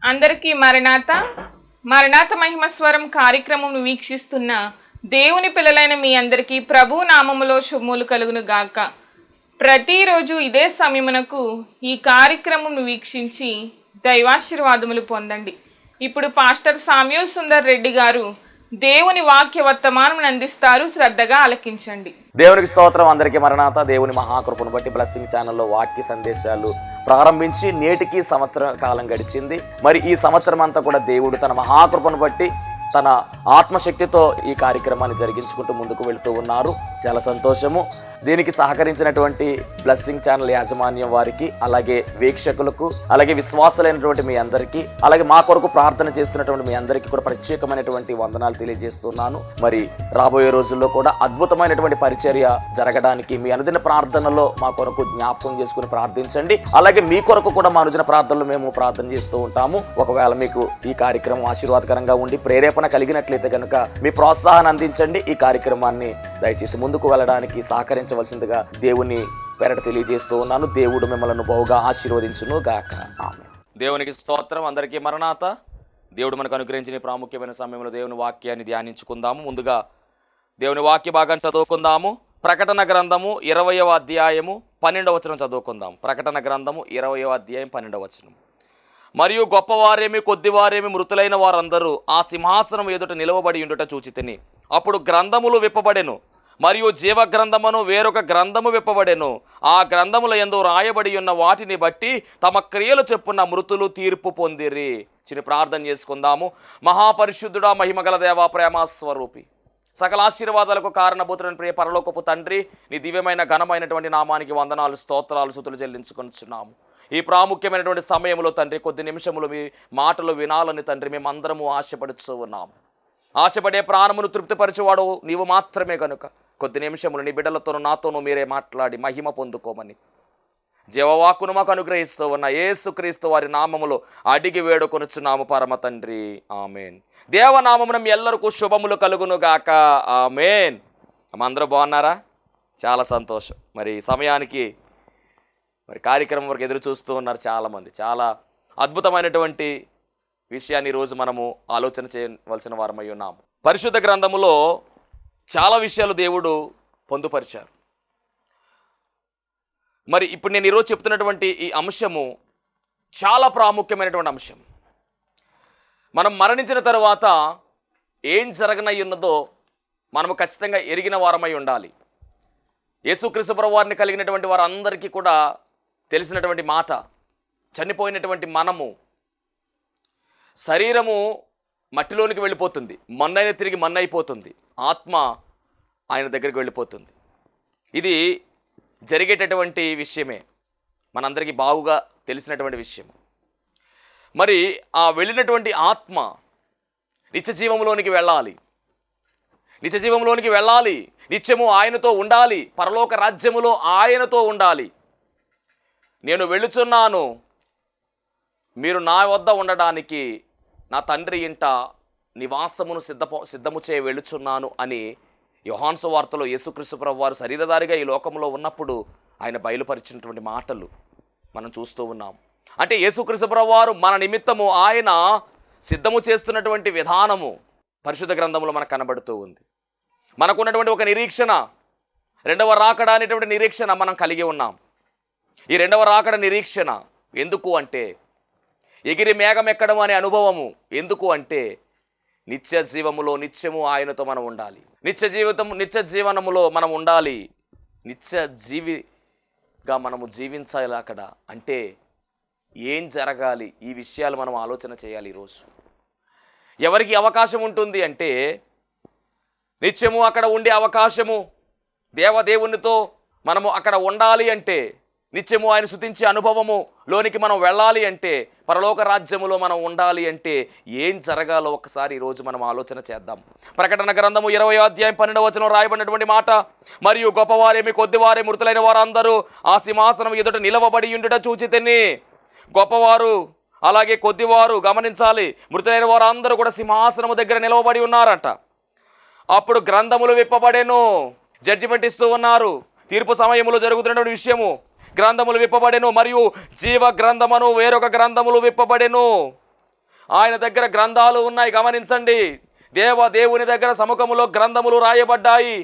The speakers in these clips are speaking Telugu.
అందరికీ మరణాత మరణాత మహిమస్వరం కార్యక్రమం వీక్షిస్తున్న దేవుని పిల్లలైన మీ అందరికీ ప్రభు నామములో శుభములు కలుగును గాక. ప్రతిరోజు ఇదే సమయమునకు ఈ కార్యక్రమం వీక్షించి దైవాశీర్వాదములు పొందండి. ఇప్పుడు పాస్టర్ సామ్యూల్ సుందర్ రెడ్డి గారు దేవుని వాక్య వర్తమానం అందిస్తారు. శ్రద్ధగా ఆలకించండి. దేవునికి స్తోత్రం. అందరికీ మరణాత. దేవుని మహాకృపను బట్టి బ్లెస్సింగ్ ఛానల్లో వాక్య సందేశాలు ప్రారంభించి నేటికి సంవత్సరం కాలం గడిచింది. మరి ఈ సంవత్సరం అంతా కూడా దేవుడు తన మహాకృపను బట్టి తన ఆత్మశక్తితో ఈ కార్యక్రమాన్ని జరిగించుకుంటూ ముందుకు వెళుతూ ఉన్నారు. చాలా సంతోషము. దీనికి సహకరించినటువంటి బ్లెస్సింగ్ ఛానల్ యాజమాన్యం వారికి, అలాగే వీక్షకులకు, అలాగే విశ్వాసులైనటువంటి మీ అందరికీ, అలాగే మా కొరకు ప్రార్థన చేస్తున్నటువంటి మీ అందరికీ కూడా ప్రత్యేకమైనటువంటి వందనాలు తెలియజేస్తున్నాను. మరి రాబోయే రోజుల్లో కూడా అద్భుతమైనటువంటి పరిచర్య జరగడానికి మీ అనుదిన ప్రార్థనలో మా కొరకు జ్ఞాపకం చేసుకుని ప్రార్థించండి. అలాగే మీ కొరకు కూడా మా అనుదిన ప్రార్థనలో మేము ప్రార్థన చేస్తూ ఉంటాము. ఒకవేళ మీకు ఈ కార్యక్రమం ఆశీర్వాదకరంగా ఉండి ప్రేరేపణ కలిగినట్లయితే కనుక మీ ప్రోత్సాహాన్ని అందించండి. ఈ కార్యక్రమాన్ని దయచేసి ముందుకు వెళ్ళడానికి సహకరించవలసిందిగా దేవుని పేరట తెలియజేస్తూ ఉన్నాను. దేవుడు మిమ్మల్ని బహుగా ఆశీర్వదించును గాక. ఆమేన్. దేవునికి స్తోత్రం. అందరికీ మరణాత. దేవుడు మనకు అనుగ్రహించిన ప్రాముఖ్యమైన సమయంలో దేవుని వాక్యాన్ని ధ్యానించుకుందాము. ముందుగా దేవుని వాక్య భాగాన్ని చదువుకుందాము. ప్రకటన గ్రంథము 20వ అధ్యాయము 12వ వచనం చదువుకుందాం. ప్రకటన గ్రంథము 20వ అధ్యాయం 12వ వచనం. మరియు గొప్పవారేమి కొద్దివారేమి మృతులైన వారందరూ ఆ సింహాసనం ఎదుట నిలవబడి ఉండుట చూచితిని. అప్పుడు గ్రంథములు విప్పబడెను, మరియు జీవ గ్రంథమును వేరొక గ్రంథము విప్పబడెను. ఆ గ్రంథముల యందు రాయబడి ఉన్న వాటిని బట్టి తమ క్రియలు చెప్పున మృతులు తీర్పు పొందిరి. చిన్న ప్రార్థన చేసుకుందాము. మహాపరిశుద్ధుడా, మహిమగల దేవా, ప్రేమ స్వరూపి, సకల ఆశీర్వాదాలకు కారణభూతుడైన ప్రియ పరలోకపు తండ్రి, నీ దివ్యమైన ఘనమైనటువంటి నామానికి వందనాలు, స్తోత్రాలు, స్తుతులు చెల్లించుకొనుచున్నాము. ఈ ప్రాముఖ్యమైనటువంటి సమయంలో తండ్రి, కొద్ది నిమిషములు మీ మాటలు వినాలని తండ్రి మేమందరము ఆశపడుతూ ఉన్నాము. ఆశపడే ప్రాణమును తృప్తిపరచువాడు నీవు మాత్రమే కనుక కొద్ది నిమిషములు నీ బిడ్డలతోనూ నాతోనూ మీరే మాట్లాడి మహిమ పొందుకోమని జీవవాక్కును మాకు అనుగ్రహిస్తూ ఉన్న యేసుక్రీస్తు వారి నామములో అడిగి వేడుకొనుచున్నాము పరమ తండ్రి. ఆమెన్. దేవనామమున మీ ఎల్లరికూ శుభములు కలుగును గాక. ఆమెన్. అందరూ బాగున్నారా? చాలా సంతోషం. మరి సమయానికి మరి కార్యక్రమం వరకు ఎదురు చూస్తూ ఉన్నారు చాలామంది. చాలా అద్భుతమైనటువంటి విషయాన్ని ఈరోజు మనము ఆలోచన చేయవలసిన వారమై ఉన్నాము. పరిశుద్ధ గ్రంథములో చాలా విషయాలు దేవుడు పొందుపరిచారు. మరి ఇప్పుడు నేను ఈరోజు చెప్తున్నటువంటి ఈ అంశము చాలా ప్రాముఖ్యమైనటువంటి అంశం. మనం మరణించిన తర్వాత ఏం జరగనై ఉన్నదో మనము ఖచ్చితంగా ఎరిగిన వారమై ఉండాలి. యేసుక్రీస్తు ప్రభువు వారిని కలిగినటువంటి వారందరికీ కూడా తెలిసినటువంటి మాట, చనిపోయినటువంటి మనము శరీరము మట్టిలోనికి వెళ్ళిపోతుంది, మన్నైన తిరిగి మన్నైపోతుంది, ఆత్మ ఆయన దగ్గరికి వెళ్ళిపోతుంది. ఇది జరిగేటటువంటి విషయమే, మనందరికీ బాగుగా తెలిసినటువంటి విషయం. మరి ఆ వెళ్ళినటువంటి ఆత్మ నిత్యజీవంలోనికి వెళ్ళాలి, నిత్యజీవంలోనికి వెళ్ళాలి, నిత్యము ఆయనతో ఉండాలి, పరలోక రాజ్యములో ఆయనతో ఉండాలి. నేను వెళ్ళుచున్నాను, మీరు నా వద్ద ఉండడానికి నా తండ్రి ఇంట నివాసమును సిద్ధము చేయ వెళ్ళుచున్నాను అని యోహాను సువార్తలో యేసుక్రీస్తు ప్రభువు వారు శరీరధారిగా ఈ లోకంలో ఉన్నప్పుడు ఆయన బయలుపరిచినటువంటి మాటలు మనం చూస్తూ ఉన్నాం. అంటే యేసుక్రీస్తు ప్రభువు వారు మన నిమిత్తము ఆయన సిద్ధము చేస్తున్నటువంటి విధానము పరిశుద్ధ గ్రంథంలో మనకు కనబడుతూ ఉంది. మనకున్నటువంటి ఒక నిరీక్షణ, రెండవ రాకడ అనేటువంటి నిరీక్షణ మనం కలిగి ఉన్నాం. ఈ రెండవ రాకడ నిరీక్షణ ఎందుకు అంటే, ఎగిరి మేఘం ఎక్కడం అనే అనుభవము ఎందుకు అంటే, నిత్య జీవములో నిత్యము ఆయనతో మనం ఉండాలి, నిత్య జీవనములో మనం ఉండాలి, నిత్య జీవిగా మనము జీవించాలి. అక్కడ అంటే ఏం జరగాలి, ఈ విషయాలు మనం ఆలోచన చేయాలి. ఈరోజు ఎవరికి అవకాశం ఉంటుంది అంటే, నిత్యము అక్కడ ఉండే అవకాశము, దేవదేవునితో మనము అక్కడ ఉండాలి అంటే, నిత్యము ఆయన స్తుతించే అనుభవము లోనికి మనం వెళ్ళాలి అంటే, పరలోక రాజ్యములో మనం ఉండాలి అంటే ఏం జరగాలో ఒకసారి ఈరోజు మనం ఆలోచన చేద్దాం. ప్రకటన గ్రంథము 20వ అధ్యాయం 12వ వచనం రాయబడినటువంటి మాట, మరియు గొప్పవారేమి కొద్దివారే మృతులైన వారందరూ ఆ సింహాసనం ఎదుట నిలవబడి ఉండుట చూచితిని. గొప్పవారు అలాగే కొద్దివారు, గమనించాలి, మృతులైన వారందరూ కూడా సింహాసనము దగ్గర నిలవబడి ఉన్నారట. అప్పుడు గ్రంథములు విప్పబడెను. జడ్జిమెంట్ ఇస్తూ ఉన్నారు. తీర్పు సమయంలో జరుగుతున్నటువంటి విషయము. గ్రంథములు విప్పబడెను, మరియు జీవ గ్రంథమును వేరొక గ్రంథములు విప్పబడెను. ఆయన దగ్గర గ్రంథాలు ఉన్నాయి. గమనించండి, దేవుని దగ్గర సముఖములో గ్రంథములు రాయబడ్డాయి.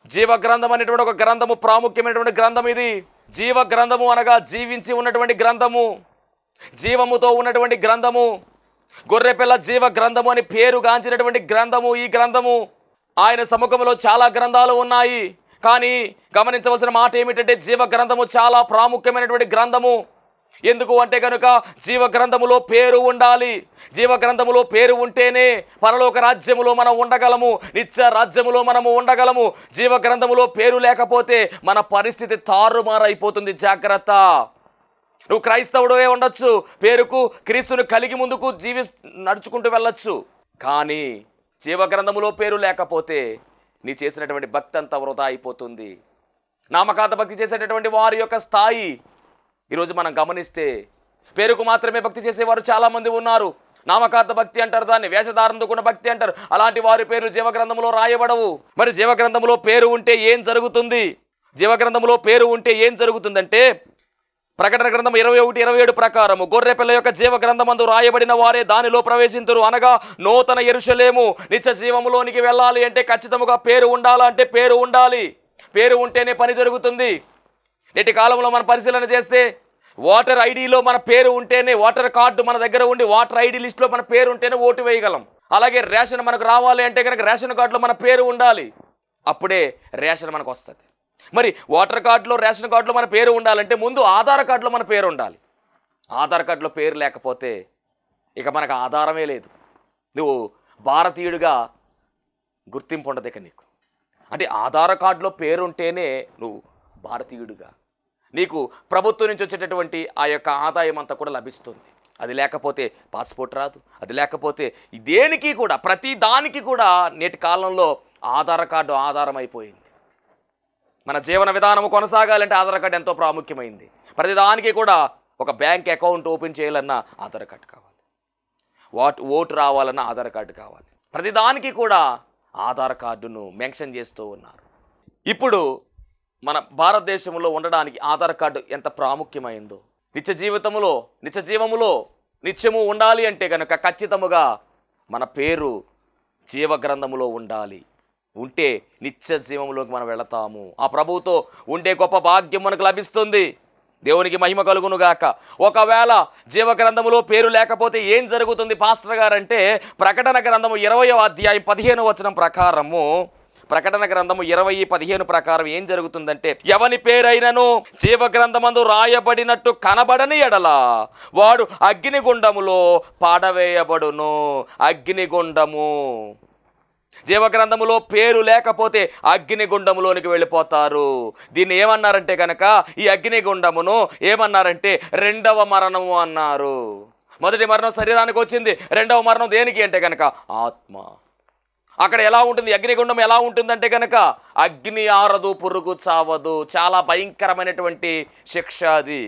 జీవ గ్రంథం అనేటువంటి ఒక గ్రంథము, ప్రాముఖ్యమైనటువంటి గ్రంథం ఇది. జీవ గ్రంథము అనగా జీవించి ఉన్నటువంటి గ్రంథము, జీవముతో ఉన్నటువంటి గ్రంథము, గొర్రెపిల్ల జీవ గ్రంథము అని పేరుగాంచినటువంటి గ్రంథము ఈ గ్రంథము. ఆయన సముఖంలో చాలా గ్రంథాలు ఉన్నాయి. కానీ గమనించవలసిన మాట ఏమిటంటే జీవ గ్రంథము చాలా ప్రాముఖ్యమైనటువంటి గ్రంథము. ఎందుకు అంటే కనుక జీవ గ్రంథములో పేరు ఉండాలి. జీవ గ్రంథములో పేరు ఉంటేనే పరలోక రాజ్యములో మనం ఉండగలము, నిత్య రాజ్యములో మనము ఉండగలము. జీవ గ్రంథములో పేరు లేకపోతే మన పరిస్థితి తారుమారైపోతుంది. జాగ్రత్త. నువ్వు క్రైస్తవుడే ఉండొచ్చు, పేరుకు క్రీస్తుని కలిగి ముందుకు నడుచుకుంటూ వెళ్ళొచ్చు. కానీ జీవ గ్రంథములో పేరు లేకపోతే నీ చేసినటువంటి భక్తి అంతా వృధా అయిపోతుంది. నామకార్థ భక్తి చేసేటటువంటి వారి యొక్క స్థాయి ఈరోజు మనం గమనిస్తే పేరుకు మాత్రమే భక్తి చేసేవారు చాలామంది ఉన్నారు. నామకార్థ భక్తి అంటారు, దాన్ని వేషధారణతో కూడా భక్తి అంటారు. అలాంటి వారి పేర్లు జీవగ్రంథంలో రాయబడవు. మరి జీవగ్రంథంలో పేరు ఉంటే ఏం జరుగుతుంది? జీవగ్రంథంలో పేరు ఉంటే ఏం జరుగుతుందంటే ప్రకటన గ్రంథం 21:27 ప్రకారము గొర్రెపిల్ల యొక్క జీవ గ్రంథమందు రాయబడిన వారే దానిలో ప్రవేశింతురు. అనగా నూతన యెరూషలేము నిత్య జీవములోనికి వెళ్ళాలి అంటే ఖచ్చితంగా పేరు ఉండాలంటే పేరు ఉండాలి. పేరు ఉంటేనే పని జరుగుతుంది. నేటి కాలంలో మనం పరిశీలన చేస్తే ఓటర్ ఐడిలో మన పేరు ఉంటేనే, ఓటర్ కార్డు మన దగ్గర ఉండి ఓటర్ ఐడి లిస్టులో మన పేరు ఉంటేనే ఓటు వేయగలం. అలాగే రేషన్ మనకు రావాలి అంటే కనుక రేషన్ కార్డులో మన పేరు ఉండాలి, అప్పుడే రేషన్ మనకు వస్తుంది. మరి ఓటర్ కార్డులో రేషన్ కార్డులో మన పేరు ఉండాలంటే ముందు ఆధార్ కార్డులో మన పేరు ఉండాలి. ఆధార్ కార్డులో పేరు లేకపోతే ఇక మనకు ఆధారమే లేదు. నువ్వు భారతీయుడిగా గుర్తింపు ఉండదు ఇక నీకు. అంటే ఆధార్ కార్డులో పేరు ఉంటేనే నువ్వు భారతీయుడిగా, నీకు ప్రభుత్వం నుంచి వచ్చేటటువంటి ఆ యొక్క ఆదాయం అంతా కూడా లభిస్తుంది. అది లేకపోతే పాస్పోర్ట్ రాదు. అది లేకపోతే దేనికి కూడా, ప్రతి దానికి కూడా నేటి కాలంలో ఆధార్ కార్డు ఆధారం అయిపోయింది. మన జీవన విధానం కొనసాగాలంటే ఆధార్ కార్డు ఎంతో ప్రాముఖ్యమైంది. ప్రతిదానికి కూడా ఒక బ్యాంక్ అకౌంట్ ఓపెన్ చేయాలన్నా ఆధార్ కార్డు కావాలి, ఓటు రావాలన్నా ఆధార్ కార్డు కావాలి. ప్రతిదానికి కూడా ఆధార్ కార్డును మెన్షన్ చేస్తూ ఉన్నారు. ఇప్పుడు మన భారతదేశంలో ఉండడానికి ఆధార్ కార్డు ఎంత ప్రాముఖ్యమైందో, నిత్య జీవములో నిత్యము ఉండాలి అంటే కనుక ఖచ్చితముగా మన పేరు జీవ గ్రంథములో ఉండాలి. ఉంటే నిత్య జీవంలోకి మనం వెళతాము. ఆ ప్రభువుతో ఉండే గొప్ప భాగ్యం మనకు లభిస్తుంది. దేవునికి మహిమ కలుగునుగాక. ఒకవేళ జీవ గ్రంథములో పేరు లేకపోతే ఏం జరుగుతుంది పాస్టర్ గారంటే ప్రకటన గ్రంథము 20:15 ప్రకారము, ప్రకటన గ్రంథము 20:15 ప్రకారం ఏం జరుగుతుందంటే ఎవని పేరైనను జీవ గ్రంథమందు రాయబడినట్టు కనబడని ఎడల వాడు అగ్నిగుండములో పాడవేయబడును. అగ్నిగుండము, జీవగ్రంథములో పేరు లేకపోతే అగ్నిగుండములోనికి వెళ్ళిపోతారు. దీన్ని ఏమన్నారంటే కనుక ఈ అగ్నిగుండమును ఏమన్నారంటే రెండవ మరణము అన్నారు. మొదటి మరణం శరీరానికి వచ్చింది, రెండవ మరణం దేనికి అంటే కనుక ఆత్మ. అక్కడ ఎలా ఉంటుంది అగ్నిగుండం? ఎలా ఉంటుందంటే కనుక అగ్ని ఆరదు, పురుగు చావదు. చాలా భయంకరమైనటువంటి శిక్ష అది.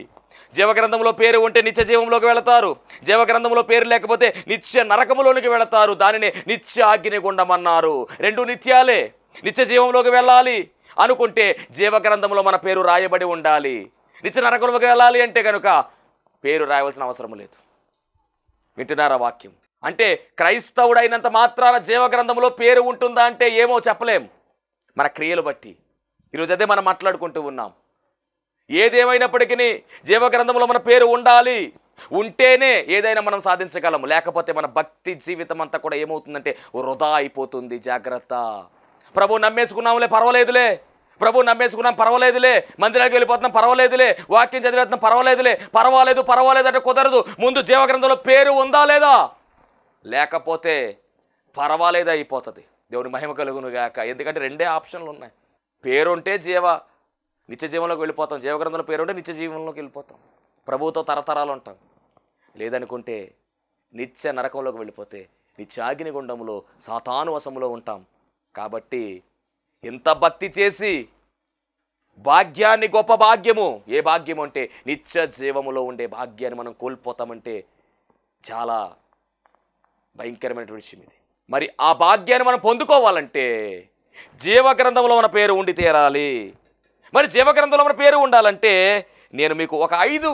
జీవగ్రంథంలో పేరు ఉంటే నిత్య జీవంలోకి వెళతారు. జీవగ్రంథంలో పేరు లేకపోతే నిత్య నరకములోనికి వెళతారు. దానిని నిత్య అగ్నిగుండం అన్నారు. రెండు నిత్యాలే. నిత్య జీవంలోకి వెళ్ళాలి అనుకుంటే జీవగ్రంథంలో మన పేరు రాయబడి ఉండాలి. నిత్య నరకంలోకి వెళ్ళాలి అంటే కనుక పేరు రాయవలసిన అవసరం లేదు. వింటున్నారా వాక్యం? అంటే క్రైస్తవుడైనంత మాత్రాన జీవగ్రంథంలో పేరు ఉంటుందా అంటే ఏమో చెప్పలేం. మన క్రియలు బట్టి ఈరోజు అదే మనం మాట్లాడుకుంటూ ఉన్నాం. ఏదేమైనప్పటికీ జీవగ్రంథంలో మన పేరు ఉండాలి. ఉంటేనే ఏదైనా మనం సాధించగలము. లేకపోతే మన భక్తి జీవితం అంతా కూడా ఏమవుతుందంటే వృధా అయిపోతుంది. జాగ్రత్త. ప్రభు నమ్మేసుకున్నాంలే పర్వాలేదులే, ప్రభు నమ్మేసుకున్నాం పర్వాలేదులే, మందిరానికి వెళ్ళిపోతున్నాం పర్వాలేదులే, వాక్యం చదివేస్తున్నాం పర్వాలేదు అంటే కుదరదు. ముందు జీవగ్రంథంలో పేరు ఉందా లేదా? లేకపోతే పర్వాలేదు అయిపోతుంది. దేవుని మహిమ కలుగును గాక. ఎందుకంటే రెండే ఆప్షన్లు ఉన్నాయి. పేరుంటే నిత్య జీవంలోకి వెళ్ళిపోతాం. జీవగ్రంథంలో పేరుంటే నిత్య జీవంలోకి వెళ్ళిపోతాం, ప్రభువుతో తరతరాలు ఉంటాం. లేదనుకుంటే నిత్య నరకంలోకి వెళ్ళిపోతే నిత్యాగ్నిగుండంలో సాతాను వశంలో ఉంటాం. కాబట్టి ఎంత భక్తి చేసి భాగ్యాన్ని, గొప్ప భాగ్యము, ఏ భాగ్యము అంటే నిత్య జీవములో ఉండే భాగ్యాన్ని మనం కోల్పోతామంటే చాలా భయంకరమైనటువంటి విషయం ఇది. మరి ఆ భాగ్యాన్ని మనం పొందుకోవాలంటే జీవగ్రంథంలో మన పేరు ఉండి తీరాలి. మరి జీవగ్రంథంలో మన పేరు ఉండాలంటే నేను మీకు ఒక 5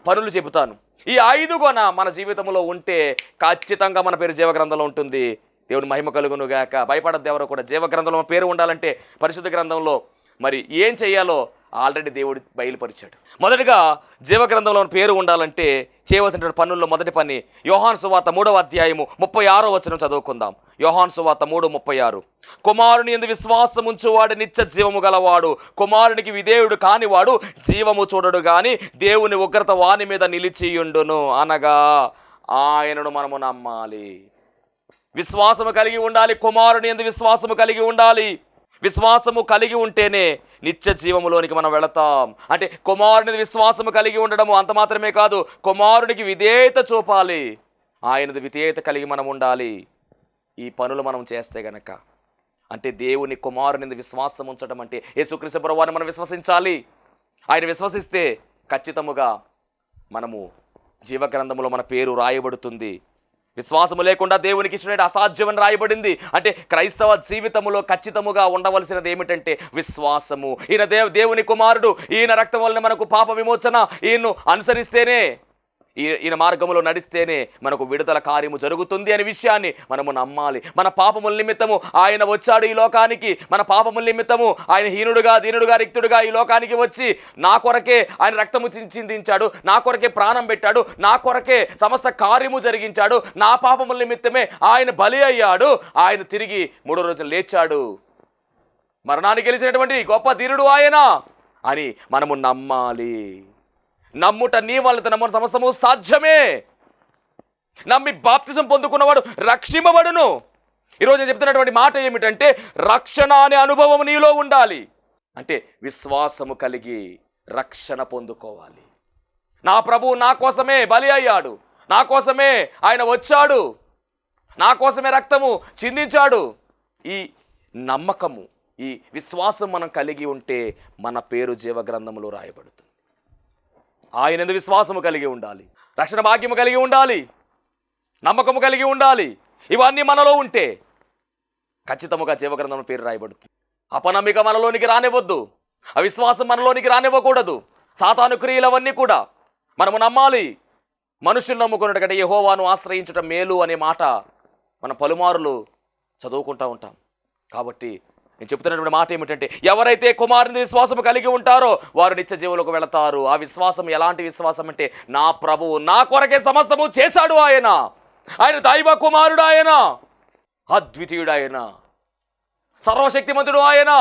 పనులు చెబుతాను. ఈ 5 మన జీవితంలో ఉంటే ఖచ్చితంగా మన పేరు జీవగ్రంథంలో ఉంటుంది. దేవుని మహిమ కలుగును గాక. భయపడద్దు ఎవరో కూడా. జీవగ్రంథంలో పేరు ఉండాలంటే పరిశుద్ధ గ్రంథంలో మరి ఏం చేయాలో ఆల్రెడీ దేవుడు బయలుపరిచాడు. మొదటిగా జీవగ్రంథంలో పేరు ఉండాలంటే చేయవలసిన పనుల్లో మొదటి పని యోహాను సువార్త 3వ అధ్యాయము 36వ వచనం చదువుకుందాం. యోహాను సువార్త 3:36. కుమారుని యందు విశ్వాసం ఉంచువాడు నిత్య జీవము గలవాడు, కుమారునికి విధేయుడు కానివాడు జీవము చూడడు గాని దేవుని ఉగ్రత వాని మీద నిలిచియుండును. అనగా ఆయనను మనము నమ్మాలి, విశ్వాసము కలిగి ఉండాలి. కుమారుని యందు విశ్వాసము కలిగి ఉండాలి. విశ్వాసము కలిగి ఉంటేనే నిత్య జీవములోనికి మనం వెళతాం. అంటే కుమారుని విశ్వాసము కలిగి ఉండడము అంత మాత్రమే కాదు, కుమారునికి విధేయత చూపాలి. ఆయనది విధేయత కలిగి మనం ఉండాలి. ఈ పనులు మనం చేస్తే గనక, అంటే దేవుని కుమారుని విశ్వాసం ఉంచడం అంటే యేసుక్రీస్తు ప్రభువుని మనం విశ్వసించాలి. ఆయన విశ్వసిస్తే ఖచ్చితముగా మనము జీవగ్రంథములో మన పేరు రాయబడుతుంది. విశ్వాసము లేకుండా దేవునికి ఇష్టమైన అసాధ్యమని రాయబడింది. అంటే క్రైస్తవ జీవితంలో ఖచ్చితముగా ఉండవలసినది ఏమిటంటే విశ్వాసము. ఈయన దేవుని కుమారుడు, ఈయన రక్తం వలన మనకు పాప విమోచన, ఈయన్ను అనుసరిస్తేనే, ఈయన మార్గములో నడిస్తేనే మనకు విడుదల కార్యము జరుగుతుంది అనే విషయాన్ని మనము నమ్మాలి. మన పాపముల నిమిత్తము ఆయన వచ్చాడు ఈ లోకానికి. మన పాపముల నిమిత్తము ఆయన హీనుడుగా, దీనుడుగా, రిక్తుడుగా ఈ లోకానికి వచ్చి నా కొరకే ఆయన రక్తము చిందించాడు, నా కొరకే ప్రాణం పెట్టాడు, నా కొరకే సమస్త కార్యము జరిగించాడు. నా పాపముల నిమిత్తమే ఆయన బలి అయ్యాడు. ఆయన తిరిగి 3వ రోజున లేచాడు. మరణాన్ని గెలిచినటువంటి గొప్ప ధీరుడు ఆయన అని మనము నమ్మాలి. నమ్ముట నీ వాళ్ళతో నమ్మని సమస్తము సాధ్యమే. నమ్మి బాప్తిజం పొందుకున్నవాడు రక్షింపబడును. ఈరోజు నేను చెప్తున్నటువంటి మాట ఏమిటంటే రక్షణ అనే అనుభవం నీలో ఉండాలి. అంటే విశ్వాసము కలిగి రక్షణ పొందుకోవాలి. నా ప్రభువు నా కోసమే బలి అయ్యాడు, నా కోసమే ఆయన వచ్చాడు, నా కోసమే రక్తము చిందించాడు. ఈ నమ్మకము, ఈ విశ్వాసం మనం కలిగి ఉంటే మన పేరు జీవగ్రంథంలో రాయబడుతుంది. ఆయన విశ్వాసము కలిగి ఉండాలి, రక్షణ భాగ్యము కలిగి ఉండాలి, నమ్మకము కలిగి ఉండాలి. ఇవన్నీ మనలో ఉంటే ఖచ్చితముగా జీవగ్రంథంలో పేరు రాయబడుతుంది. అపనమ్మిక మనలోనికి రానివ్వద్దు, అవిశ్వాసం మనలోనికి రానివ్వకూడదు. సాతాను క్రియలవన్నీ కూడా మనము నమ్మాలి. మనుషులు నమ్ముకున్నట్టు కంటే యెహోవాను ఆశ్రయించటం మేలు అనే మాట మనం పలుమారులు చదువుకుంటూ ఉంటాం. కాబట్టి నేను చెప్తున్నటువంటి మాట ఏమిటంటే ఎవరైతే కుమారుని విశ్వాసం కలిగి ఉంటారో వారు నిత్య జీవులకు వెళతారు. ఆ విశ్వాసం ఎలాంటి విశ్వాసం అంటే నా ప్రభువు నా కొరకే సమస్తము చేశాడు. ఆయన దైవ కుమారుడు, ఆయన అద్వితీయుడు, ఆయన సర్వశక్తిమంతుడు, ఆయన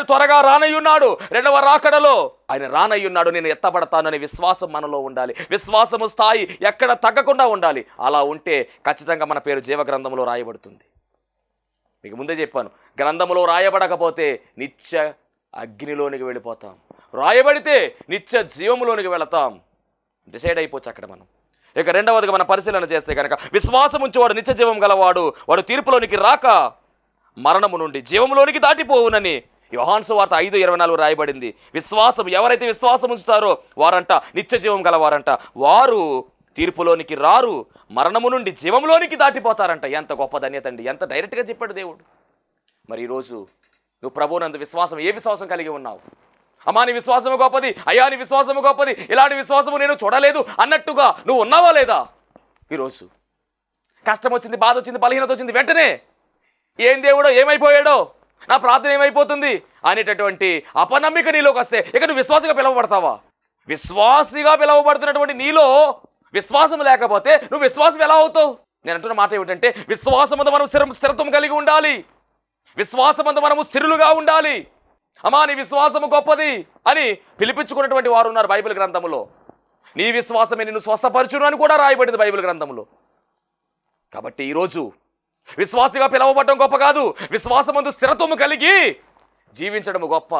త్వరగా రానయ్యున్నాడు. 2వ రాకడలో ఆయన రానయ్యున్నాడు. నేను ఎత్తబడతాను అనే విశ్వాసం మనలో ఉండాలి. విశ్వాసము స్థాయి ఎక్కడ తగ్గకుండా ఉండాలి. అలా ఉంటే ఖచ్చితంగా మన పేరు జీవగ్రంథంలో రాయబడుతుంది. మీకు ముందే చెప్పాను, గ్రంథంలో రాయబడకపోతే నిత్య అగ్నిలోనికి వెళ్ళిపోతాం, రాయబడితే నిత్య జీవములోనికి వెళతాం. డిసైడ్ అయిపోవచ్చు అక్కడ మనం. ఇక రెండవదిగా మనం పరిశీలన చేస్తే కనుక విశ్వాసం ఉంచేవాడు నిత్య జీవం గలవాడు, వాడు తీర్పులోనికి రాక మరణము నుండి జీవములోనికి దాటిపోవునని యోహాను సువార్త 5:24 రాయబడింది. విశ్వాసం, ఎవరైతే విశ్వాసం ఉంచుతారో వారంట నిత్య జీవం గలవారంట. వారు తీర్పులోనికి రారు, మరణము నుండి జీవంలోనికి దాటిపోతారంట. ఎంత గొప్ప ధన్యత అండి! ఎంత డైరెక్ట్గా చెప్పాడు దేవుడు. మరి ఈరోజు నువ్వు ప్రభువునందు విశ్వాసం, ఏ విశ్వాసం కలిగి ఉన్నావు? అమ్మా నీ విశ్వాసము గొప్పది, అయ్యా నీ విశ్వాసము గొప్పది, ఇలాంటి విశ్వాసము నేను చూడలేదు అన్నట్టుగా నువ్వు ఉన్నావా లేదా? ఈరోజు కష్టం వచ్చింది, బాధ వచ్చింది, బలహీనత వచ్చింది, వెంటనే ఏం దేవుడో, ఏమైపోయాడో, నా ప్రార్థన ఏమైపోతుంది అనేటటువంటి అపనమ్మిక నీలోకి వస్తే ఇక నువ్వు విశ్వాసంగా పిలువబడతావా? విశ్వాసిగా పిలువబడుతున్నటువంటి నీలో విశ్వాసం లేకపోతే నువ్వు విశ్వాసం ఎలా అవుతావు? నేను అంటున్న మాట ఏమిటంటే విశ్వాసమందు మనం స్థిరత్వం కలిగి ఉండాలి, విశ్వాసమందు మనము స్థిరులుగా ఉండాలి. అమ్మా నీ విశ్వాసము గొప్పది అని పిలిపించుకున్నటువంటి వారు ఉన్నారు బైబిల్ గ్రంథములో. నీ విశ్వాసమే నిన్ను స్వస్థపరచును అని కూడా రాయబడింది బైబిల్ గ్రంథములో. కాబట్టి ఈరోజు విశ్వాసిగా పిలవబడటం గొప్ప కాదు, విశ్వాసమందు స్థిరత్వము కలిగి జీవించడము గొప్ప.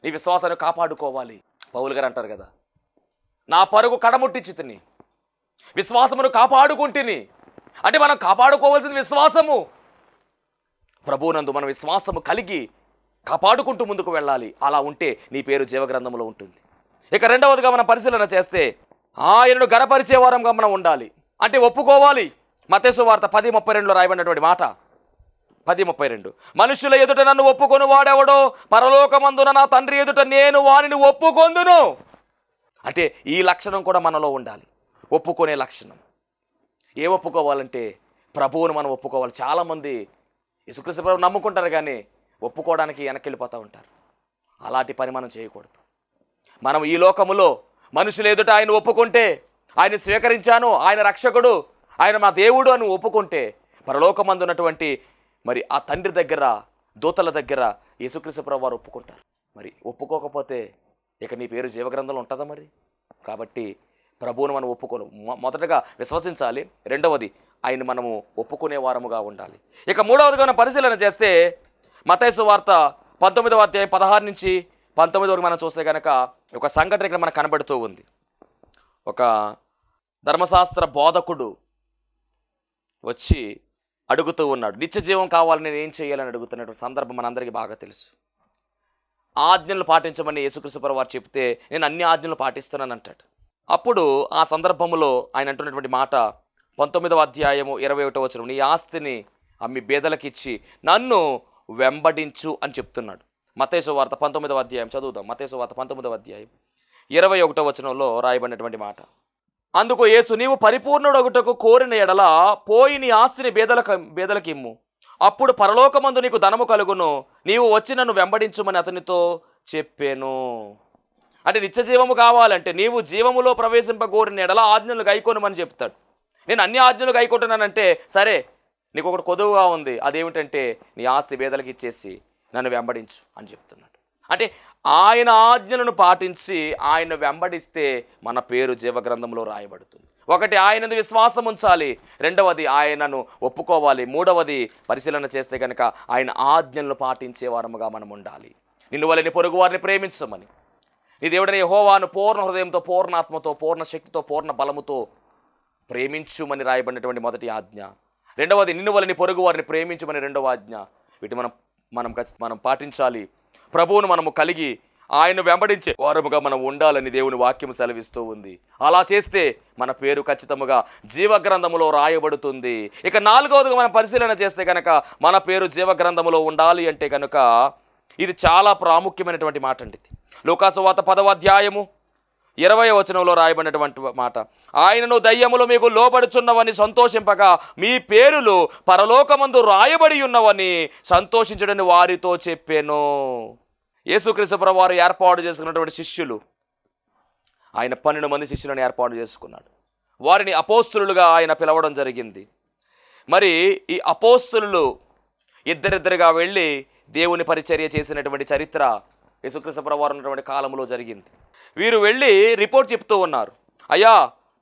నీ విశ్వాసాన్ని కాపాడుకోవాలి. పౌలు గారు అంటారు కదా, నా పరుగు కడముట్టించి తిని విశ్వాసమును కాపాడుకుంటుని. అంటే మనం కాపాడుకోవాల్సింది విశ్వాసము. ప్రభువునందు మనం విశ్వాసము కలిగి కాపాడుకుంటూ ముందుకు వెళ్ళాలి. అలా ఉంటే నీ పేరు జీవగ్రంథంలో ఉంటుంది. ఇక రెండవదిగా మనం పరిశీలన చేస్తే ఆయనను గణపరిచే వారంగా మనం ఉండాలి. అంటే ఒప్పుకోవాలి. మత్తయి సువార్త 10:32 రాయబడినటువంటి మాట 10:32, మనుషుల ఎదుట నన్ను ఒప్పుకొని వాడెవడో పరలోకమందున నా తండ్రి ఎదుట నేను వానిని ఒప్పుకొందును. అంటే ఈ లక్షణం కూడా మనలో ఉండాలి, ఒప్పుకునే లక్షణం. ఒప్పుకోవాలంటే ప్రభువును మనం ఒప్పుకోవాలి. చాలామంది యేసుక్రీస్తు ప్రభువు నమ్ముకుంటారు కానీ ఒప్పుకోవడానికి వెనక్కి వెళ్ళిపోతూ ఉంటారు. అలాంటి పని మనం చేయకూడదు. మనం ఈ లోకములో మనుషులు ఎదుట ఆయన ఒప్పుకుంటే, ఆయన స్వీకరించాను, ఆయన రక్షకుడు, ఆయన మా దేవుడు అని ఒప్పుకుంటే, పరలోకమందు ఉన్నటువంటి మరి ఆ తండ్రి దగ్గర, దూతల దగ్గర యేసుక్రీస్తు ప్రభువు వారు ఒప్పుకుంటారు. మరి ఒప్పుకోకపోతే ఇక నీ పేరు జీవగ్రంథంలో ఉంటుందా మరి? కాబట్టి ప్రభువును మనం ఒప్పుకోను, మొదటగా విశ్వసించాలి. రెండవది ఆయన మనము ఒప్పుకునే వారముగా ఉండాలి. ఇక మూడవదిగా మనం పరిశీలన చేస్తే మత్తయి సువార్త 19వ అధ్యాయం 16 నుంచి 19 వరకు మనం చూస్తే కనుక ఒక సంఘటన ఇక్కడ మనకు కనబడుతూ ఉంది. ఒక ధర్మశాస్త్ర బోధకుడు వచ్చి అడుగుతూ ఉన్నాడు, నిత్య జీవం కావాలని నేను ఏం చేయాలని అడుగుతున్నటువంటి సందర్భం మనందరికీ బాగా తెలుసు. ఆజ్ఞలు పాటించమని యేసుక్రీస్తు ప్రభువు వారు చెప్తే నేను అన్ని ఆజ్ఞలు పాటిస్తున్నాను అంటాడు. అప్పుడు ఆ సందర్భంలో ఆయన అంటున్నటువంటి మాట 19వ అధ్యాయము 21వ వచనం, నీ ఆస్తిని అమ్మి బేదలకిచ్చి నన్ను వెంబడించు అని చెప్తున్నాడు. మత్తయి సువార్త 19వ అధ్యాయం చదువుదాం. మత్తయి సువార్త 19వ అధ్యాయం 21వ వచనంలో రాయబడినటువంటి మాట, అందుకు యేసు, నీవు పరిపూర్ణుడొకటకు కోరిన ఎడల పోయి నీ ఆస్తిని బేదలకి ఇమ్ము, అప్పుడు పరలోకమందు నీకు ధనము కలుగును, నీవు వచ్చి నన్ను వెంబడించుమని అతనితో చెప్పాను. అంటే నిత్య జీవము కావాలంటే నీవు జీవములో ప్రవేశింపగోరిన ఎడల ఆజ్ఞలు గైకొనమని చెప్తాడు. నేను అన్ని ఆజ్ఞలు గైకొంటున్నానంటే సరే, నీకు ఒకటి కొదువుగా ఉంది, అదేమిటంటే నీ ఆస్తి బేదలకు ఇచ్చేసి నన్ను వెంబడించు అని చెప్తున్నాడు. అంటే ఆయన ఆజ్ఞలను పాటించి ఆయన వెంబడిస్తే మన పేరు జీవగ్రంథంలో రాయబడుతుంది. ఒకటి, ఆయనది విశ్వాసం ఉంచాలి. రెండవది ఆయనను ఒప్పుకోవాలి. మూడవది పరిశీలన చేస్తే కనుక ఆయన ఆజ్ఞలను పాటించే వారముగా మనం ఉండాలి. నిన్ను వలని పొరుగు వారిని ప్రేమించమని, నీ దేవుడైన యెహోవాను పూర్ణ హృదయంతో, పూర్ణ ఆత్మతో, పూర్ణ శక్తితో, పూర్ణ బలముతో ప్రేమించుమని రాయబడినటువంటి మొదటి ఆజ్ఞ. రెండవది, నిన్ను వలని పొరుగు వారిని ప్రేమించమని రెండవ ఆజ్ఞ. వీటి మనం పాటించాలి. ప్రభువును మనము కలిగి ఆయన వెంబడించే వారముగా మనం ఉండాలని దేవుని వాక్యం సెలవిస్తూ ఉంది. అలా చేస్తే మన పేరు ఖచ్చితంగా జీవగ్రంథములో రాయబడుతుంది. ఇక నాలుగవదిగా మనం పరిశీలన చేస్తే కనుక మన పేరు జీవగ్రంథములో ఉండాలి అంటే కనుక ఇది చాలా ప్రాముఖ్యమైనటువంటి మాట అండి. లూకాసు వార్త 10వ అధ్యాయము 20వ వచనంలో రాయబడినటువంటి మాట, ఆయనను దయ్యములు మీకు లోబడుచున్నవని సంతోషింపగా మీ పేరులు పరలోకమందు రాయబడి ఉన్నవని సంతోషించడని వారితో చెప్పాను. యేసుక్రీస్తు ప్రభువు వారు ఏర్పాటు చేసుకున్నటువంటి శిష్యులు, ఆయన 12 మంది శిష్యులను ఏర్పాటు చేసుకున్నాడు. వారిని అపోస్తులుగా ఆయన పిలవడం జరిగింది. మరి ఈ అపోస్తులు ఇద్దరిద్దరుగా వెళ్ళి దేవుని పరిచర్య చేసినటువంటి చరిత్ర యేసుక్రీస్తు ప్రభువు వారు ఉన్నటువంటి కాలంలో జరిగింది. వీరు వెళ్ళి రిపోర్ట్ చెప్తూ ఉన్నారు, అయ్యా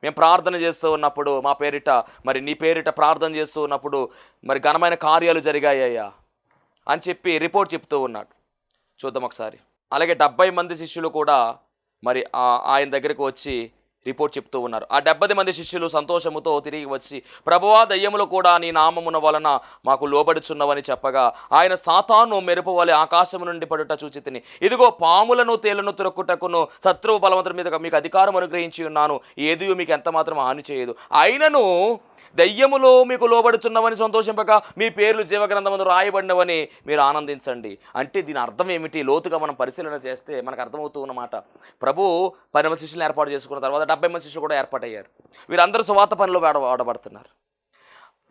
మేము ప్రార్థన చేస్తూ ఉన్నప్పుడు మా పేరిట, మరి నీ పేరిట ప్రార్థన చేస్తూ ఉన్నప్పుడు మరి ఘనమైన కార్యాలు జరిగాయ్యా అని చెప్పి రిపోర్ట్ చెప్తూ ఉన్నాడు. చూద్దాం ఒకసారి. అలాగే 70 మంది శిష్యులు కూడా మరి ఆయన దగ్గరికి వచ్చి రిపోర్ట్ చెప్తూ ఉన్నారు. ఆ 70 మంది శిష్యులు సంతోషముతో తిరిగి వచ్చి, ప్రభువా దయ్యములు కూడా నీ నామమున వలన మాకు లోబడుచున్నవని చెప్పగా, ఆయన సాతాను మెరుపు వలె ఆకాశము నుండి పడుట చూచి తిని, ఇదిగో పాములను తేళ్లను తురక్కుటకును శత్రువు బలవంతుల మీద మీకు అధికారం అనుగ్రహించి ఉన్నాను, ఏది మీకు ఎంత మాత్రం హాని చేయదు. అయినను దయ్యములు మీకు లోబడుచున్నవని సంతోషింపక మీ పేర్లు జీవగ్రంథమందు రాయబడినవని మీరు ఆనందించండి. అంటే దీని అర్థం ఏమిటి? లోతుగా మనం పరిశీలన చేస్తే మనకు అర్థమవుతూ ఉన్నమాట. ప్రభు 10 మంది శిష్యులను ఏర్పాటు చేసుకున్న తర్వాత 70 మంది శిష్యులు కూడా ఏర్పాటయ్యారు. వీరందరూ సువార్త పనిలో వాడబడుతున్నారు.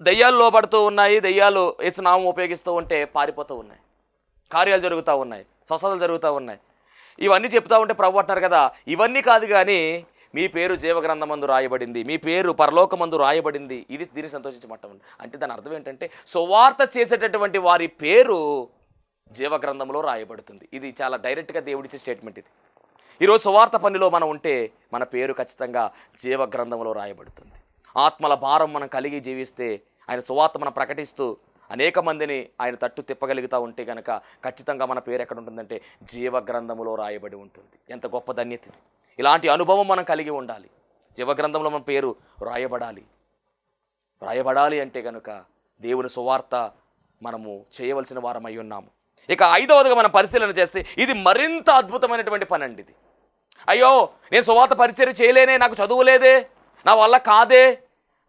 దయ్యాలు లోబడుతూ ఉన్నాయి, దయ్యాలు యేసునామం ఉపయోగిస్తూ ఉంటే పారిపోతూ ఉన్నాయి, కార్యాలు జరుగుతూ ఉన్నాయి, స్వస్థతలు జరుగుతూ ఉన్నాయి. ఇవన్నీ చెప్తూ ఉంటే ప్రభు అంటున్నారు కదా, ఇవన్నీ కాదు కానీ మీ పేరు జీవగ్రంథమందు రాయబడింది, మీ పేరు పరలోకమందు రాయబడింది. ఇది దీనికి సంతోషించమంటాం. అంటే దాని అర్థం ఏంటంటే సువార్త చేసేటటువంటి వారి పేరు జీవగ్రంథంలో రాయబడుతుంది. ఇది చాలా డైరెక్ట్గా దేవుడిచ్చే స్టేట్మెంట్ ఇది. ఈరోజు సువార్త పనిలో మనం ఉంటే మన పేరు ఖచ్చితంగా జీవగ్రంథంలో రాయబడుతుంది. ఆత్మల భారం మనం కలిగి జీవిస్తే, ఆయన సువార్త మనం ప్రకటిస్తూ అనేక మందిని ఆయన తట్టు తిప్పగలుగుతూ ఉంటే కనుక ఖచ్చితంగా మన పేరు ఎక్కడ ఉంటుందంటే జీవగ్రంథములో రాయబడి ఉంటుంది. ఎంత గొప్ప ధన్యత! ఇలాంటి అనుభవం మనం కలిగి ఉండాలి. జీవగ్రంథంలో మన పేరు రాయబడాలి అంటే కనుక దేవుని సువార్త మనము చేయవలసిన వారమై ఉన్నాము. ఇక 5వదిగా మనం పరిశీలన చేస్తే ఇది మరింత అద్భుతమైనటువంటి పని అండి. ఇది అయ్యో నేను సువార్త పరిచర్య చేయలేనే, నాకు చదువు లేదే, నా వల్ల కాదే,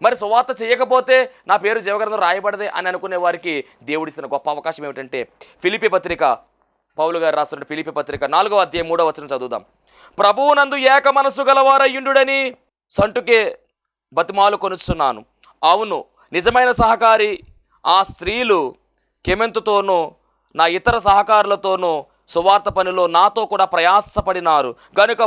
మరి సువార్త చేయకపోతే నా పేరు జీవగ్రంథంలో రాయబడదే అని అనుకునే వారికి దేవుడిస్తున్న గొప్ప అవకాశం ఏమిటంటే ఫిలిప్పీ పత్రిక, పౌలు గారు రాస్తున్న ఫిలిప్పీ పత్రిక 4వ అధ్యాయం 3వ వచనం చదువుదాం. ప్రభువునందు ఏక మనసు గలవారయ్యుండుడని సంటుకే బతిమాలు కొనుచున్నాను. అవును, నిజమైన సహకారి ఆ స్త్రీలు కెమెంతుతోనూ నా ఇతర సహకారులతోనూ సువార్త పనిలో నాతో కూడా ప్రయాసపడినారు గనుక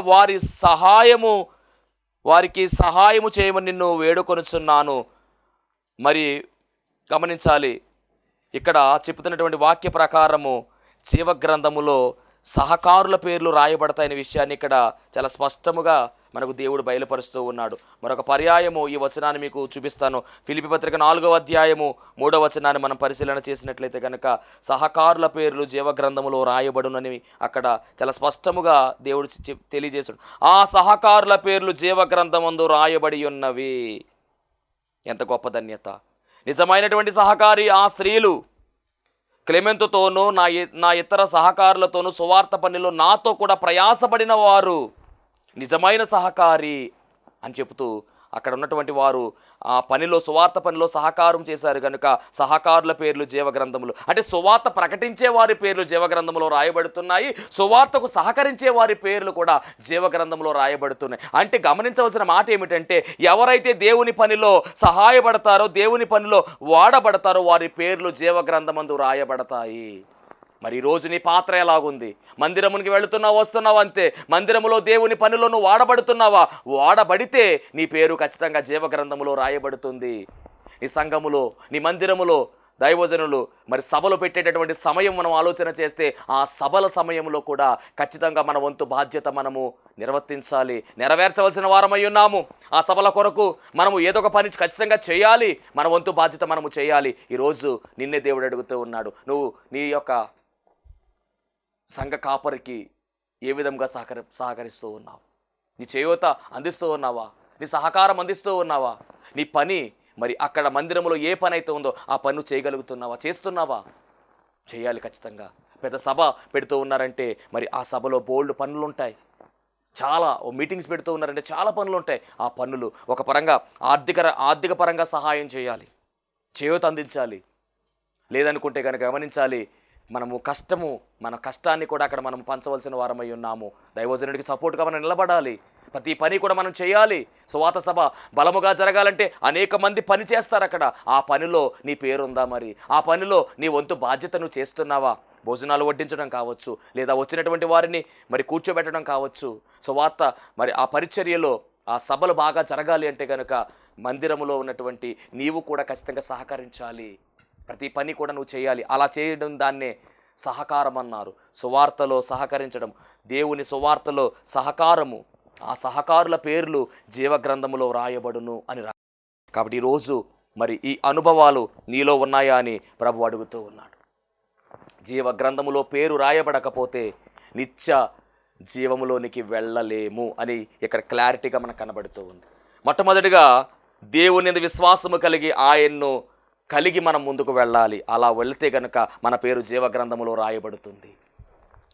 వారికి సహాయము చేయమని నిన్ను వేడుకొనుచున్నాను. మరి గమనించాలి, ఇక్కడ చెప్తున్నటువంటి వాక్య ప్రకారము జీవగ్రంథములో సహకారుల పేర్లు రాయబడతాయనే విషయాన్ని ఇక్కడ చాలా స్పష్టముగా మనకు దేవుడు బయలుపరుస్తూ ఉన్నాడు. మరొక పర్యాయము ఈ వచనాన్ని మీకు చూపిస్తాను. ఫిలిప్పీ పత్రిక 4వ అధ్యాయము 3వ వచనాన్ని మనం పరిశీలన చేసినట్లయితే కనుక సహకారుల పేర్లు జీవగ్రంథములో రాయబడునని అక్కడ చాలా స్పష్టముగా దేవుడు తెలియజేశాడు. ఆ సహకారుల పేర్లు జీవగ్రంథమందు రాయబడి ఉన్నవి. ఎంత గొప్ప ధన్యత! నిజమైనటువంటి సహకారి ఆ స్త్రీలు క్లెమెంతుతోనూ నా ఇతర సహకారులతోనూ సువార్త పనిలో నాతో కూడా ప్రయాసపడిన వారు నిజమైన సహకారి అని చెబుతూ అక్కడ ఉన్నటువంటి వారు ఆ పనిలో సువార్త పనిలో సహకారం చేశారు కనుక సహకారుల పేర్లు జీవగ్రంథములు, అంటే సువార్త ప్రకటించే వారి పేర్లు జీవగ్రంథంలో రాయబడుతున్నాయి, సువార్తకు సహకరించే వారి పేర్లు కూడా జీవగ్రంథంలో రాయబడుతున్నాయి. అంటే గమనించవలసిన మాట ఏమిటంటే ఎవరైతే దేవుని పనిలో సహాయపడతారో దేవుని పనిలో వాడబడతారో వారి పేర్లు జీవగ్రంథమందు రాయబడతాయి. మరి ఈరోజు నీ పాత్ర ఎలాగుంది? మందిరమునికి వెళుతున్నావు, వస్తున్నావు అంతే. మందిరములో దేవుని పనిలో నువ్వు వాడబడుతున్నావా? వాడబడితే నీ పేరు ఖచ్చితంగా జీవగ్రంథములో రాయబడుతుంది. నీ సంఘములో, నీ మందిరములో దైవజనులు మరి సభలు పెట్టేటటువంటి సమయం మనం ఆలోచన చేస్తే ఆ సభల సమయంలో కూడా ఖచ్చితంగా మన వంతు బాధ్యత మనము నిర్వర్తించాలి, నెరవేర్చవలసిన వారమై ఉన్నాము. ఆ సభల కొరకు మనము ఏదో ఒక పని ఖచ్చితంగా చేయాలి, మన వంతు బాధ్యత మనము చేయాలి. ఈరోజు నిన్నే దేవుడు అడుగుతూ ఉన్నాడు, నువ్వు నీ యొక్క సంఘ కాపరికి ఏ విధంగా సహకరిస్తూ ఉన్నావు? నీ చేయూత అందిస్తూ ఉన్నావా? నీ సహకారం అందిస్తూ ఉన్నావా? నీ పని మరి అక్కడ మందిరంలో ఏ పని అయితే ఉందో ఆ పని చేయగలుగుతున్నావా? చేస్తున్నావా? చేయాలి ఖచ్చితంగా. పెద్ద సభ పెడుతూ ఉన్నారంటే మరి ఆ సభలో బోల్డ్ పనులు ఉంటాయి, చాలా మీటింగ్స్ పెడుతూ ఉన్నారంటే చాలా పనులు ఉంటాయి. ఆ పనులు ఒక పరంగా ఆర్థిక పరంగా సహాయం చేయాలి, చేయూత అందించాలి. లేదనుకుంటే కనుక గమనించాలి, మన కష్టాన్ని కూడా అక్కడ మనం పంచవలసిన వారమై ఉన్నాము. దైవజనుడికి సపోర్ట్గా మనం నిలబడాలి, ప్రతి పని కూడా మనం చేయాలి. సువార్త సభ బలముగా జరగాలంటే అనేక మంది పని చేస్తారు అక్కడ. ఆ పనిలో నీ పేరుందా? మరి ఆ పనిలో నీ వంతు బాధ్యతను చేస్తున్నావా? భోజనాలు వడ్డించడం కావచ్చు, లేదా వచ్చినటువంటి వారిని మరి కూర్చోబెట్టడం కావచ్చు. సువార్త మరి ఆ పరిచర్యలో ఆ సభలు బాగా జరగాలి అంటే కనుక మందిరములో ఉన్నటువంటి నీవు కూడా ఖచ్చితంగా సహకరించాలి. ప్రతి పని కూడా నువ్వు చేయాలి. అలా చేయడం దాన్నే సహకారం అన్నారు. సువార్తలో సహకరించడం, దేవుని సువార్తలో సహకారము, ఆ సహకారుల పేర్లు జీవగ్రంథములో రాయబడును అని కాబట్టి ఈరోజు మరి ఈ అనుభవాలు నీలో ఉన్నాయా అని ప్రభు అడుగుతూ ఉన్నాడు. జీవగ్రంథములో పేరు రాయబడకపోతే నిత్య జీవములోనికి వెళ్ళలేము అని ఇక్కడ క్లారిటీగా మనకు కనబడుతూ ఉంది. మొట్టమొదటిగా దేవుని విశ్వాసము కలిగి మనం ముందుకు వెళ్ళాలి. అలా వెళితే కనుక మన పేరు జీవగ్రంథములో రాయబడుతుంది.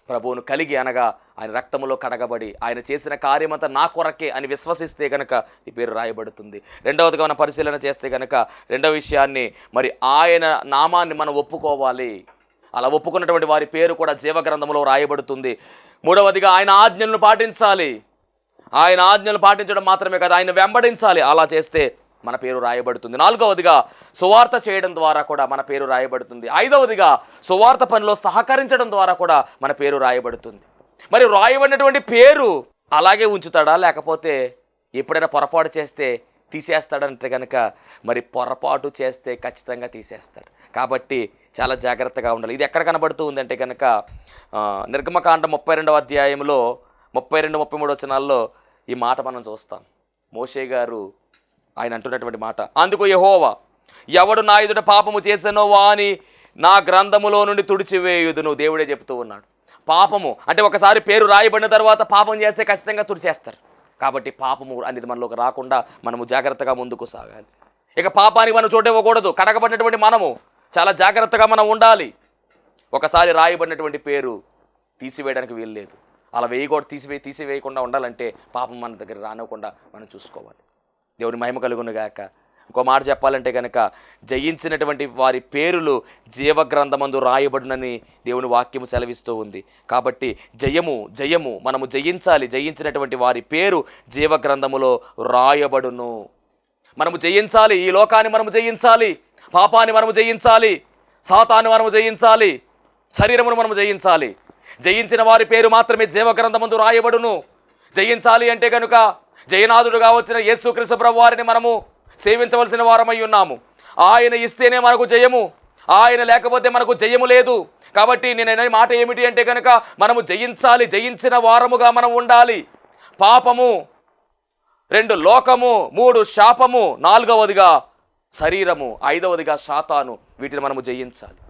ప్రభువును కలిగి అనగా ఆయన రక్తములో కడగబడి ఆయన చేసిన కార్యమంతా నా కొరకే అని విశ్వసిస్తే కనుక ఈ పేరు రాయబడుతుంది. రెండవదిగా మనం పరిశీలన చేస్తే కనుక రెండవ విషయాన్ని మరి ఆయన నామాన్ని మనం ఒప్పుకోవాలి. అలా ఒప్పుకున్నటువంటి వారి పేరు కూడా జీవగ్రంథములో రాయబడుతుంది. మూడవదిగా ఆయన ఆజ్ఞలను పాటించాలి. ఆయన ఆజ్ఞలు పాటించడం మాత్రమే కాదు, ఆయన వెంబడించాలి. అలా చేస్తే మన పేరు రాయబడుతుంది. నాలుగవదిగా సువార్త చేయడం ద్వారా కూడా మన పేరు రాయబడుతుంది. ఐదవదిగా సువార్త పనిలో సహకరించడం ద్వారా కూడా మన పేరు రాయబడుతుంది. మరి రాయబడినటువంటి పేరు అలాగే ఉంచుతాడా, లేకపోతే ఎప్పుడైనా పొరపాటు చేస్తే తీసేస్తాడంటే కనుక మరి పొరపాటు చేస్తే ఖచ్చితంగా తీసేస్తాడు. కాబట్టి చాలా జాగ్రత్తగా ఉండాలి. ఇది ఎక్కడ కనబడుతూ ఉందంటే కనుక నిర్గమకాండం 32వ అధ్యాయంలో 32-33 వచనాల్లో ఈ మాట మనం చూస్తాం. మోషే గారు ఆయన అంటున్నటువంటి మాట, అందుకు యెహోవా, ఎవడు నా ఎదుట పాపము చేసానో వాని నా గ్రంథములో నుండి తుడిచివేయుదును. దేవుడే చెప్తూ ఉన్నాడు. పాపము అంటే ఒకసారి పేరు రాయబడిన తర్వాత పాపం చేస్తే ఖచ్చితంగా తుడిచేస్తారు. కాబట్టి పాపము అనేది మనలోకి రాకుండా మనము జాగ్రత్తగా ముందుకు సాగాలి. ఇక పాపానికి మనం చోటు ఇవ్వకూడదు. కడగబడినటువంటి మనము చాలా జాగ్రత్తగా మనం ఉండాలి. ఒకసారి రాయబడినటువంటి పేరు తీసివేయడానికి వీలు లేదు. అలా తీసివేయకుండా ఉండాలంటే పాపం మన దగ్గర రానివ్వకుండా మనం చూసుకోవాలి. దేవుని మహిమ కలుగును గాక. ఇంకో మాట చెప్పాలంటే కనుక జయించినటువంటి వారి పేరులు జీవగ్రంథమందు రాయబడునని దేవుని వాక్యము సెలవిస్తూ ఉంది. కాబట్టి జయము జయము మనము జయించాలి. జయించినటువంటి వారి పేరు జీవగ్రంథములో రాయబడును. మనము జయించాలి. ఈ లోకాన్ని మనము జయించాలి. పాపాన్ని మనము జయించాలి. సాతాన్ని మనము జయించాలి. శరీరమును మనము జయించాలి. జయించిన వారి పేరు మాత్రమే జీవగ్రంథమందు రాయబడును. జయించాలి అంటే కనుక జయనాథుడుగా వచ్చిన యేసుక్రీస్తు ప్రభువు వారిని మనము సేవించవలసిన వారమై ఉన్నాము. ఆయన ఇస్తేనే మనకు జయము, ఆయన లేకపోతే మనకు జయము లేదు. కాబట్టి నేను అనే మాట ఏమిటి అంటే కనుక మనము జయించాలి. జయించిన వారముగా మనం ఉండాలి. పాపము, 2 లోకము, 3 శాపము, 4వదిగా శరీరము, 5వదిగా సాతాను. వీటిని మనము జయించాలి.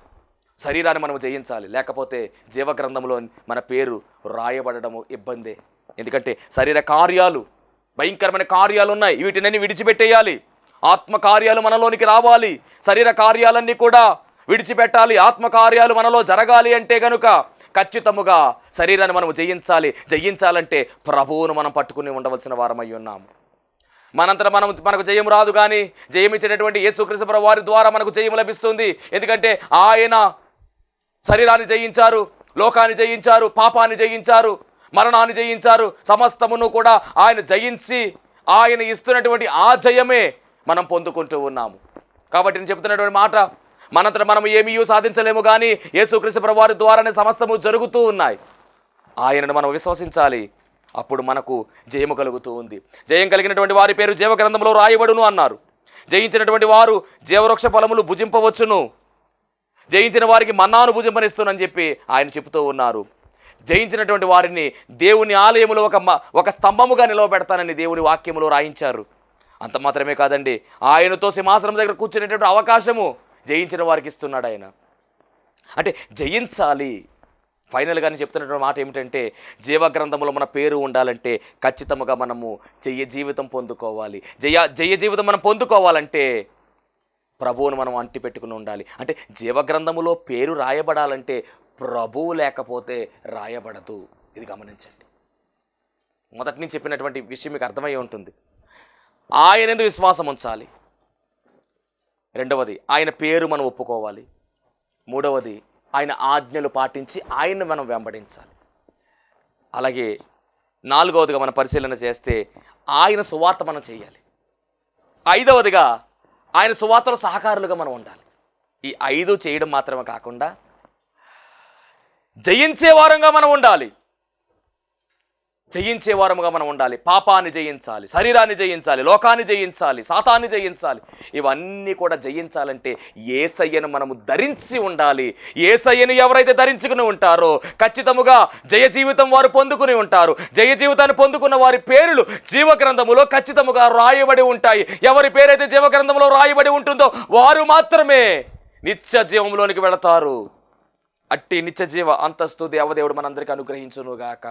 శరీరాన్ని మనము జయించాలి. లేకపోతే జీవగ్రంథంలో మన పేరు రాయబడము ఇబ్బందే. ఎందుకంటే శరీర కార్యాలు, భయంకరమైన కార్యాలు ఉన్నాయి. వీటినన్నీ విడిచిపెట్టేయాలి. ఆత్మ కార్యాలు మనలోనికి రావాలి. శరీర కార్యాలన్నీ కూడా విడిచిపెట్టాలి. ఆత్మ కార్యాలు మనలో జరగాలి అంటే కనుక ఖచ్చితముగా శరీరాన్ని మనము జయించాలి. జయించాలంటే ప్రభువును మనం పట్టుకుని ఉండవలసిన వారమై ఉన్నాము. మనంతట మనకు జయం రాదు, కానీ జయమిచ్చేటటువంటి యేసుక్రీస్తు ప్రభువు వారి ద్వారా మనకు జయం లభిస్తుంది. ఎందుకంటే ఆయన శరీరాన్ని జయించారు, లోకాన్ని జయించారు, పాపాన్ని జయించారు, మరణాన్ని జయించారు. సమస్తమును కూడా ఆయన జయించి ఆయన ఇస్తున్నటువంటి ఆ జయమే మనం పొందుకుంటూ ఉన్నాము. కాబట్టి నేను చెప్తున్నటువంటి మాట, మనంతట మనం ఏమీ సాధించలేము, కానీ యేసుక్రీస్తు ప్రభువు వారి ద్వారానే సమస్తము జరుగుతూ ఉన్నాయి. ఆయనను మనం విశ్వసించాలి. అప్పుడు మనకు జయము కలుగుతూ ఉంది. జయం కలిగినటువంటి వారి పేరు జీవగ్రంథంలో రాయబడును అన్నారు. జయించినటువంటి వారు జీవవృక్ష ఫలములు భుజింపవచ్చును. జయించిన వారికి మన్నాను భుజింపనిస్తునని చెప్పి ఆయన చెబుతూ ఉన్నారు. జయించినటువంటి వారిని దేవుని ఆలయములో ఒక స్తంభముగా నిలవబెడతానని దేవుని వాక్యములో రాయించారు. అంత మాత్రమే కాదండి, ఆయనతో సింహాసనం దగ్గర కూర్చునేటువంటి అవకాశము జయించిన వారికి ఇస్తున్నాడు ఆయన. అంటే జయించాలి. ఫైనల్గా నేను చెప్తున్నటువంటి మాట ఏమిటంటే, జీవగ్రంథంలో మన పేరు ఉండాలంటే ఖచ్చితంగా మనము జయ జీవితం పొందుకోవాలి. జయ జీవితం మనం పొందుకోవాలంటే ప్రభువును మనం అంటి పెట్టుకుని ఉండాలి. అంటే జీవగ్రంథములో పేరు రాయబడాలంటే ప్రభువు లేకపోతే రాయబడదు. ఇది గమనించండి. మొదటి నుంచి చెప్పినటువంటి విషయం మీకు అర్థమై ఉంటుంది. ఆయన యందు విశ్వాసం ఉంచాలి. 2వది ఆయన పేరు మనం ఒప్పుకోవాలి. 3వది ఆయన ఆజ్ఞలు పాటించి ఆయన్ని మనం వెంబడించాలి. అలాగే 4వదిగా మనం పరిశీలన చేస్తే ఆయన సువార్త మనం చేయాలి. 5వదిగా ఆయన సువార్తలో సహకారులుగా మనం ఉండాలి. ఈ 5 చేయడం మాత్రమే కాకుండా జయించే వారంగా మనం ఉండాలి. జయించే వారముగా మనం ఉండాలి. పాపాన్ని జయించాలి, శరీరాన్ని జయించాలి, లోకాన్ని జయించాలి, సాతాన్ని జయించాలి. ఇవన్నీ కూడా జయించాలంటే యేసయ్యను మనము ధరించి ఉండాలి. యేసయ్యను ఎవరైతే ధరించుకుని ఉంటారో ఖచ్చితముగా జయ జీవితం వారు పొందుకుని ఉంటారు. జయ జీవితాన్ని పొందుకున్న వారి పేర్లు జీవగ్రంథములో ఖచ్చితముగా రాయబడి ఉంటాయి. ఎవరి పేరైతే జీవగ్రంథంలో రాయబడి ఉంటుందో వారు మాత్రమే నిత్య జీవంలోనికి వెళతారు. అట్టి నిత్య జీవ అంతస్తు దేవదేవుడు మనందరికీ అనుగ్రహించునుగాక.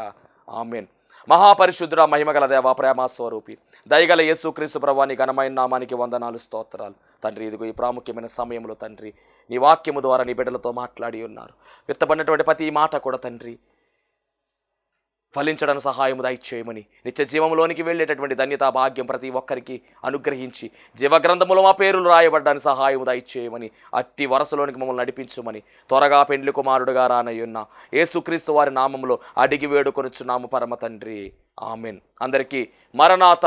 ఆమేన్. మహాపరిశుద్ధుడ, మహిమగల దేవ, ప్రేమ స్వరూపి, దయగల యేసుక్రీస్తు ప్రభువా నీ ఘనమైన నామానికి వందనాలు, స్తోత్రాలు తండ్రి. ఇదిగో ఈ ప్రాముఖ్యమైన సమయంలో తండ్రి నీ వాక్యము ద్వారా నీ బిడ్డలతో మాట్లాడి ఉన్నారు. విత్తబడినటువంటి ప్రతి మాట కూడా తండ్రి ఫలించడానికి సహాయము దయచేయమని, నిత్య జీవంలోనికి వెళ్ళేటటువంటి ధన్యతా భాగ్యం ప్రతి ఒక్కరికి అనుగ్రహించి జీవగ్రంథములో మా పేర్లు రాయబడ్డానికి సహాయము దయచేయమని, అట్టి వరసలోనికి మమ్మల్ని నడిపించుమని త్వరగా పెండ్లి కుమారుడుగా రానయ్యున్న యేసుక్రీస్తు వారి నామములో అడిగి వేడుకొనుచున్నాము పరమ తండ్రి. ఆమెన్. అందరికీ మరణాత.